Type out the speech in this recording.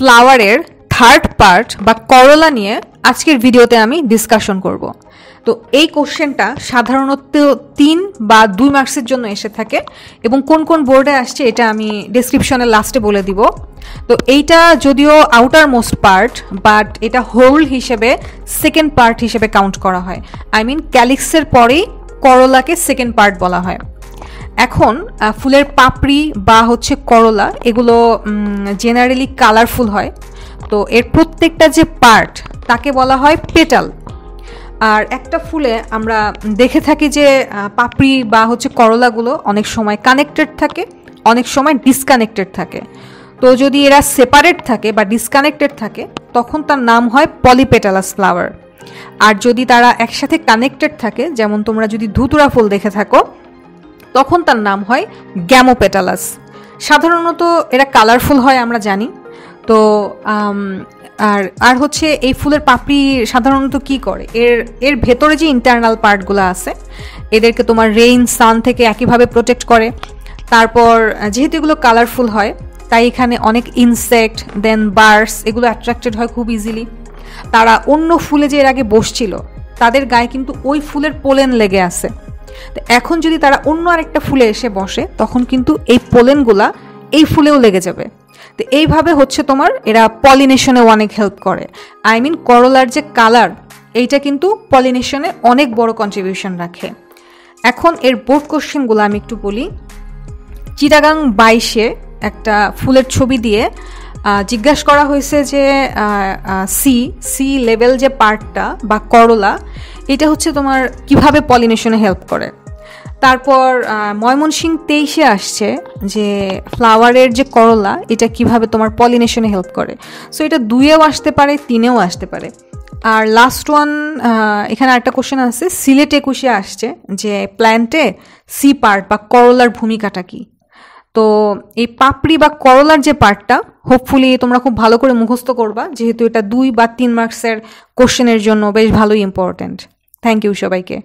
ফ্লাওয়ারের third part বা করলা নিয়ে আজকের ভিডিওতে আমি ডিসকাশন করব। তো এই কোশ্চেনটা সাধারণত 3 বা 2 মার্কসের জন্য এসে থাকে এবং কোন কোন বোর্ডে আসছে এটা আমি ডেসক্রিপশনের লাস্টে বলে দিব। তো এইটা যদিও আউটার মোস্ট পার্ট, বাট এটা হোল হিসেবে সেকেন্ড পার্ট হিসেবে কাউন্ট করা হয়। আই মিন ক্যালিক্সের পরেই করলাকে সেকেন্ড পার্ট বলা হয়। এখন ফুলের পাপড়ি বা হচ্ছে করলা এগুলো জেনারেলি কালারফুল হয়। তো এর প্রত্যেকটা যে পার্ট তাকে বলা হয় পেটাল। আর একটা ফুলে আমরা দেখে থাকি যে পাপড়ি বা হচ্ছে করলাগুলো অনেক সময় কানেক্টেড থাকে, অনেক সময় ডিসকানেক্টেড থাকে। তো যদি এরা সেপারেট থাকে বা ডিসকানেক্টেড থাকে তখন তার নাম হয় পলিপেটালাস ফ্লাওয়ার। আর যদি তারা একসাথে কানেক্টেড থাকে, যেমন তোমরা যদি ধুতুরা ফুল দেখে থাকো, তখন তার নাম হয় গ্যামোপেটালাস। সাধারণত এরা কালারফুল হয় আমরা জানি। তো আর হচ্ছে এই ফুলের পাপড়ি সাধারণত কি করে, এর ভেতরে যে ইন্টারনাল পার্টগুলো আছে এদেরকে তোমার রেইন সান থেকে একইভাবে প্রোটেক্ট করে। তারপর যেহেতু এগুলো কালারফুল হয় তাই এখানে অনেক ইনসেক্ট দেন বার্ডস এগুলো অ্যাট্রাক্টেড হয় খুব ইজিলি। তারা অন্য ফুলে যে এর আগে বসছিল তাদের গায়ে কিন্তু ওই ফুলের পোলেন লেগে আছে। তো এখন যদি তারা অন্য আরেকটা ফুলে এসে বসে তখন কিন্তু এই পোলেনগুলা এই ফুলেও লেগে যাবে। তো এইভাবে হচ্ছে তোমার এরা পলিনেশনে অনেক হেল্প করে। আই মিন করলার যে কালার এইটা কিন্তু পলিনেশনে অনেক বড় কন্ট্রিবিউশন রাখে। এখন এর বোর্ড কোশ্চেনগুলো আমি একটু বলি। চিটাগাং 22-এ একটা ফুলের ছবি দিয়ে জিজ্ঞাসা করা হয়েছে যে সি লেভেল যে পার্টটা বা করলা এটা হচ্ছে তোমার কিভাবে পলিনেশনে হেল্প করে। তারপর ময়মনসিংহ 23-এ আসছে যে ফ্লাওয়ারের যে করলা এটা কিভাবে তোমার পলিনেশনে হেল্প করে। সো এটা 2-এও আসতে পারে, 3-এও আসতে পারে। আর লাস্ট ওয়ান এখানে একটা কোশ্চেন আছে, সিলেট 21-এ আসছে যে প্ল্যান্টে সি পার্ট বা করলার ভূমিকাটা কি। তো এই পাপড়ি বা করলার যে পার্টটা হোপফুলি তোমরা খুব ভালো করে মুখস্থ করবা, যেহেতু এটা 2 বা 3 মার্কসের কোশ্চেনের জন্য বেশ ভালোই ইম্পর্টেন্ট। থ্যাংক ইউ সবাইকে।